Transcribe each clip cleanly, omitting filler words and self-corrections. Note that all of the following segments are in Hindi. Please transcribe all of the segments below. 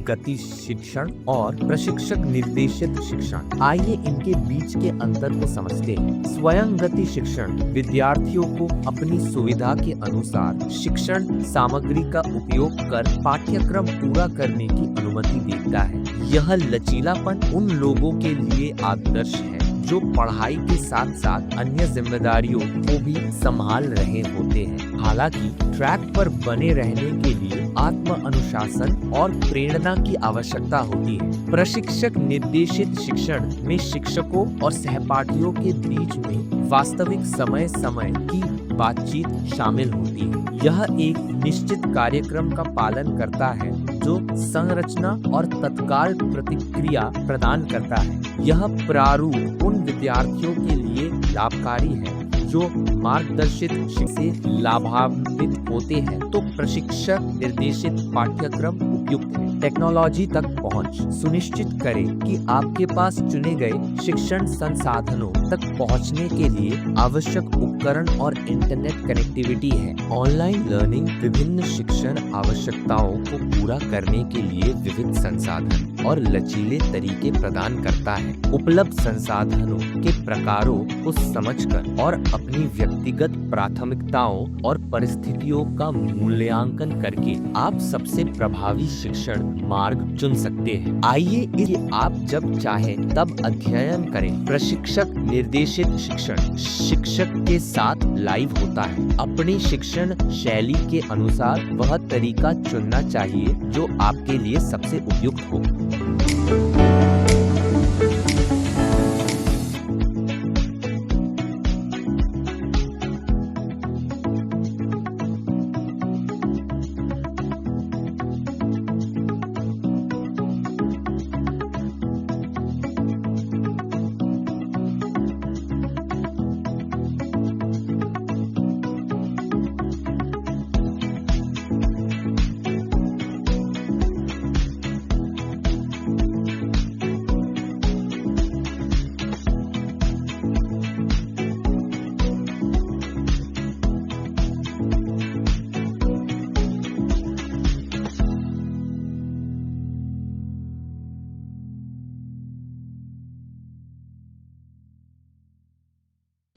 गति शिक्षण और प्रशिक्षक निर्देशित शिक्षण। आइए इनके बीच के अंतर को समझते हैं। स्वयं गति शिक्षण विद्यार्थियों को अपनी सुविधा के अनुसार शिक्षण सामग्री का उपयोग कर पाठ्यक्रम पूरा करने की अनुमति देता है। यह लचीलापन उन लोगों के लिए आदर्श है जो पढ़ाई के साथ साथ अन्य जिम्मेदारियों को भी संभाल रहे होते हैं। हालांकि ट्रैक पर बने रहने के लिए आत्म अनुशासन और प्रेरणा की आवश्यकता होती है। प्रशिक्षक निर्देशित शिक्षण में शिक्षकों और सहपाठियों के बीच में वास्तविक समय की बातचीत शामिल होती है। यह एक निश्चित कार्यक्रम का पालन करता है जो संरचना और तत्काल प्रतिक्रिया प्रदान करता है। यह प्रारूप उन विद्यार्थियों के लिए लाभकारी है जो मार्गदर्शित से लाभान्वित होते हैं तो प्रशिक्षक निर्देशित पाठ्यक्रम उपयुक्त है। टेक्नोलॉजी तक पहुंच सुनिश्चित करें कि आपके पास चुने गए शिक्षण संसाधनों तक पहुंचने के लिए आवश्यक उपकरण और इंटरनेट कनेक्टिविटी है। ऑनलाइन लर्निंग विभिन्न शिक्षण आवश्यकताओं को पूरा करने के लिए विविध संसाधन और लचीले तरीके प्रदान करता है। उपलब्ध संसाधनों के प्रकारों को समझकर और अपनी व्यक्तिगत प्राथमिकताओं और परिस्थितियों का मूल्यांकन करके आप सबसे प्रभावी शिक्षण मार्ग चुन सकते हैं। आइए इसे आप जब चाहें तब अध्ययन करें। प्रशिक्षक निर्देशित शिक्षण शिक्षक के साथ लाइव होता है। अपनी शिक्षण शैली के अनुसार वह तरीका चुनना चाहिए जो आपके लिए सबसे उपयुक्त हो।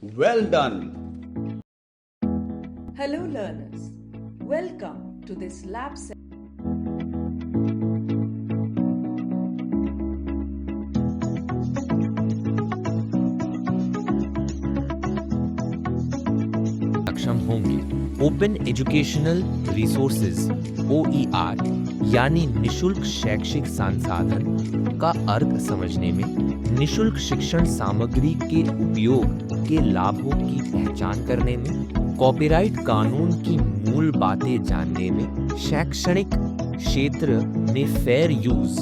Well done! Hello learners, welcome to this lab session. सक्षम होंगे। ओपन एजुकेशनल रिसोर्सेज OER यानी निशुल्क शैक्षिक संसाधन का अर्थ समझने में, निशुल्क शिक्षण सामग्री के उपयोग के लाभों की पहचान करने में, कॉपीराइट कानून की मूल बातें जानने में, शैक्षणिक क्षेत्र में फेयर यूज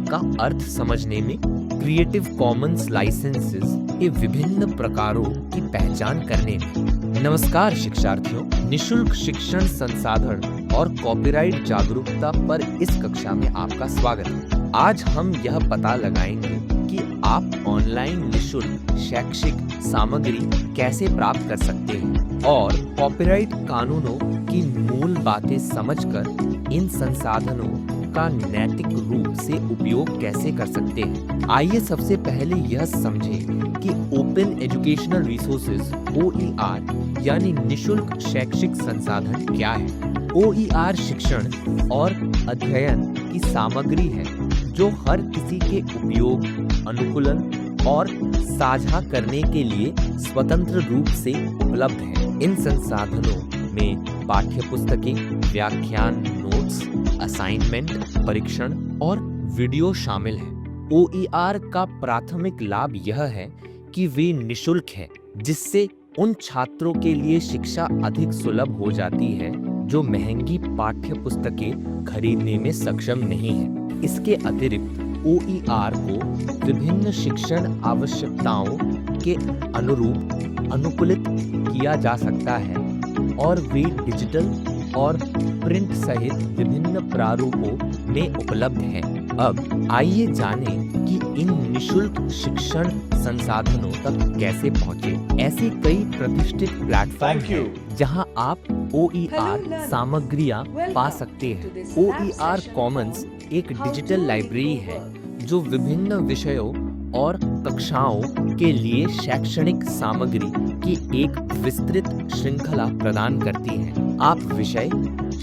का अर्थ समझने में, क्रिएटिव कॉमन्स लाइसेंसेस के विभिन्न प्रकारों की पहचान करने में। नमस्कार शिक्षार्थियों, निशुल्क शिक्षण संसाधन और कॉपीराइट जागरूकता पर इस कक्षा में आपका स्वागत है। आज हम यह पता लगाएंगे कि आप ऑनलाइन निशुल्क शैक्षिक सामग्री कैसे प्राप्त कर सकते हैं और कॉपीराइट कानूनों की मूल बातें समझकर इन संसाधनों का नैतिक रूप से उपयोग कैसे कर सकते हैं। आइए सबसे पहले यह समझें कि ओपन एजुकेशनल रिसोर्सेज OER यानी निशुल्क शैक्षिक संसाधन क्या है। OER शिक्षण और अध्ययन की सामग्री है जो हर किसी के उपयोग, अनुकूलन और साझा करने के लिए स्वतंत्र रूप से उपलब्ध है। इन संसाधनों में पाठ्यपुस्तकें, व्याख्यान, नोट्स, असाइनमेंट, परीक्षण और वीडियो शामिल हैं। OER का प्राथमिक लाभ यह है कि वे निशुल्क हैं, जिससे उन छात्रों के लिए शिक्षा अधिक सुलभ हो जाती है जो महंगी पाठ्यपुस्तकें खरीदने में सक्षम नहीं है। इसके अतिरिक्त OER को विभिन्न शिक्षण आवश्यकताओं के अनुरूप अनुकूलित किया जा सकता है और वे डिजिटल और प्रिंट सहित विभिन्न प्रारूपों में उपलब्ध हैं। अब आइए जानें कि इन निशुल्क शिक्षण संसाधनों तक कैसे पहुंचे। ऐसे कई प्रतिष्ठित प्लेटफॉर्म हैं जहां आप OER सामग्रियां पा सकते हैं। OER कॉमन्स एक डिजिटल लाइब्रेरी है जो विभिन्न विषयों और कक्षाओं के लिए शैक्षणिक सामग्री की एक विस्तृत श्रृंखला प्रदान करती है। आप विषय,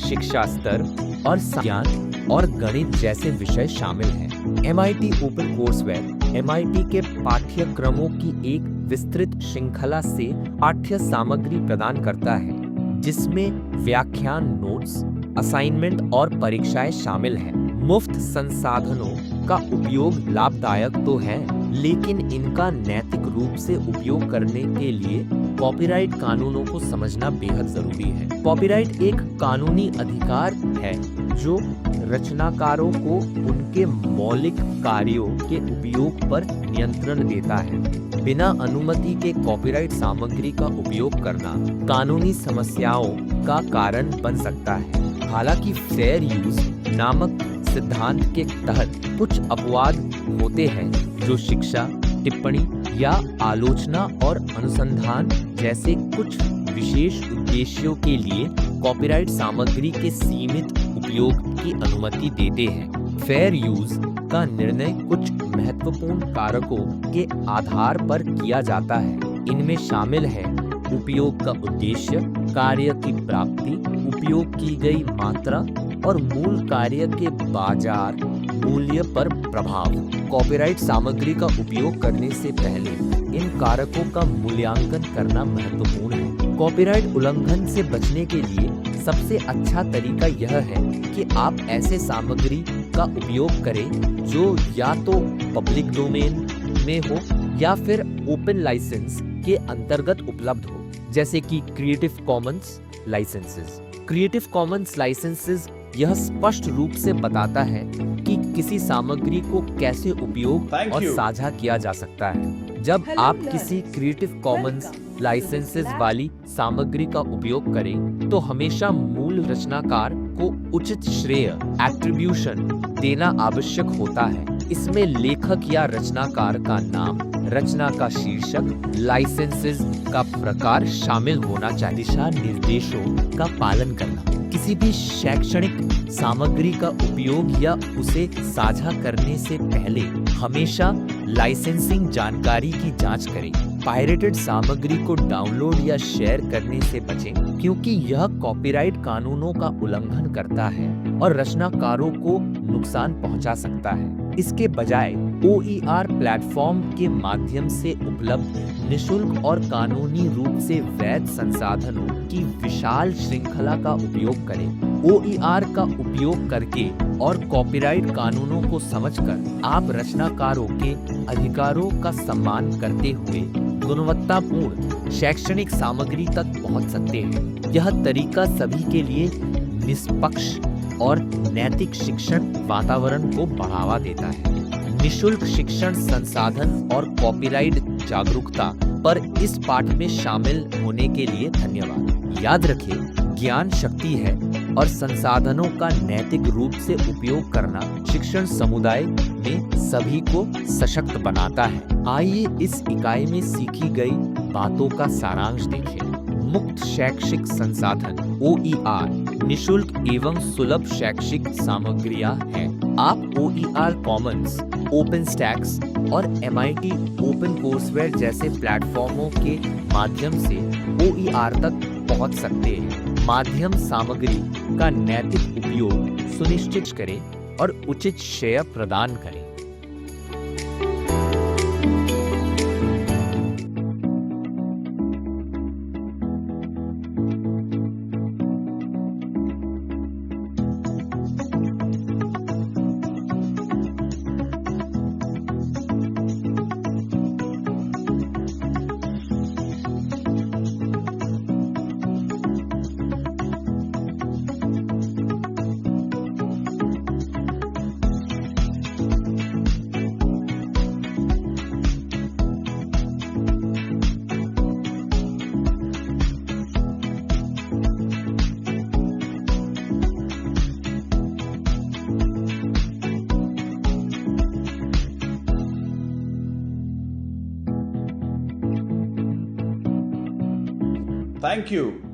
शिक्षा स्तर और ज्ञान और गणित जैसे विषय शामिल हैं। MIT ओपन कोर्सवेयर MIT के पाठ्यक्रमों की एक विस्तृत श्रृंखला से पाठ्य सामग्री प्रदान करता है, जिसमें व्याख्यान नोट्स, असाइनमेंट और परीक्षाएं शामिल हैं। मुफ्त संसाधनों का उपयोग लाभदायक तो है, लेकिन इनका नैतिक रूप से उपयोग करने के लिए कॉपीराइट कानूनों को समझना बेहद जरूरी है। कॉपीराइट एक कानूनी अधिकार है जो रचनाकारों को उनके मौलिक कार्यों के उपयोग पर नियंत्रण देता है। बिना अनुमति के कॉपीराइट सामग्री का उपयोग करना कानूनी समस्याओं का कारण बन सकता है। हालांकि फेयर यूज नामक सिद्धांत के तहत कुछ अपवाद होते हैं जो शिक्षा, टिप्पणी या आलोचना और अनुसंधान जैसे कुछ विशेष उद्देश्यों के लिए कॉपीराइट सामग्री के सीमित उपयोग की अनुमति देते हैं। फेयर यूज का निर्णय कुछ महत्वपूर्ण कारकों के आधार पर किया जाता है। इनमें शामिल है उपयोग का उद्देश्य, कार्य की प्राप्ति, उपयोग की गई मात्रा और मूल कार्य के बाजार मूल्य पर प्रभाव। कॉपीराइट सामग्री का उपयोग करने से पहले इन कारकों का मूल्यांकन करना महत्वपूर्ण है। कॉपीराइट उल्लंघन से बचने के लिए सबसे अच्छा तरीका यह है कि आप ऐसे सामग्री का उपयोग करें जो या तो पब्लिक डोमेन में हो या फिर ओपन लाइसेंस के अंतर्गत उपलब्ध हो, जैसे कि Creative Commons licences. Creative Commons licences यह स्पष्ट रूप से बताता है कि किसी सामग्री को कैसे उपयोग Thank और you. साझा किया जा सकता है। जब Hello आप learners. किसी Creative Commons Welcome. Licences Lab. वाली सामग्री का उपयोग करें तो हमेशा मूल रचनाकार को उचित श्रेय एट्रीब्यूशन देना आवश्यक होता है। इसमें लेखक या रचनाकार का नाम, रचना का शीर्षक, लाइसेंसेस का प्रकार शामिल होना चाहिए। दिशा निर्देशों का पालन करना। किसी भी शैक्षणिक सामग्री का उपयोग या उसे साझा करने से पहले हमेशा लाइसेंसिंग जानकारी की जांच करें। पायरेटेड सामग्री को डाउनलोड या शेयर करने से बचें, क्योंकि यह कॉपीराइट कानूनों का उल्लंघन करता है और रचनाकारों को नुकसान पहुंचा सकता है। इसके बजाय OER प्लेटफॉर्म के माध्यम से उपलब्ध निशुल्क और कानूनी रूप से वैध संसाधनों की विशाल श्रृंखला का उपयोग करें। OER का उपयोग करके और कॉपीराइट कानूनों को समझकर आप रचनाकारों के अधिकारों का सम्मान करते हुए गुणवत्तापूर्ण शैक्षणिक सामग्री तक पहुंच सकते हैं। यह तरीका सभी के लिए निष्पक्ष और नैतिक शिक्षण वातावरण को बढ़ावा देता है। निशुल्क शिक्षण संसाधन और कॉपीराइट जागरूकता पर इस पाठ में शामिल होने के लिए धन्यवाद। याद रखें, ज्ञान शक्ति है और संसाधनों का नैतिक रूप से उपयोग करना शिक्षण समुदाय में सभी को सशक्त बनाता है। आइए इस इकाई में सीखी गई बातों का सारांश देखें। मुक्त शैक्षिक संसाधन OER निशुल्क एवं सुलभ शैक्षिक सामग्रियां हैं। आप OER कॉमन्स, ओपनस्टैक्स और MIT ओपन कोर्सवेयर जैसे प्लेटफॉर्मों के माध्यम से OER तक पहुंच सकते हैं। माध्यम सामग्री का नैतिक उपयोग सुनिश्चित करें और उचित श्रेय प्रदान करें। Thank you.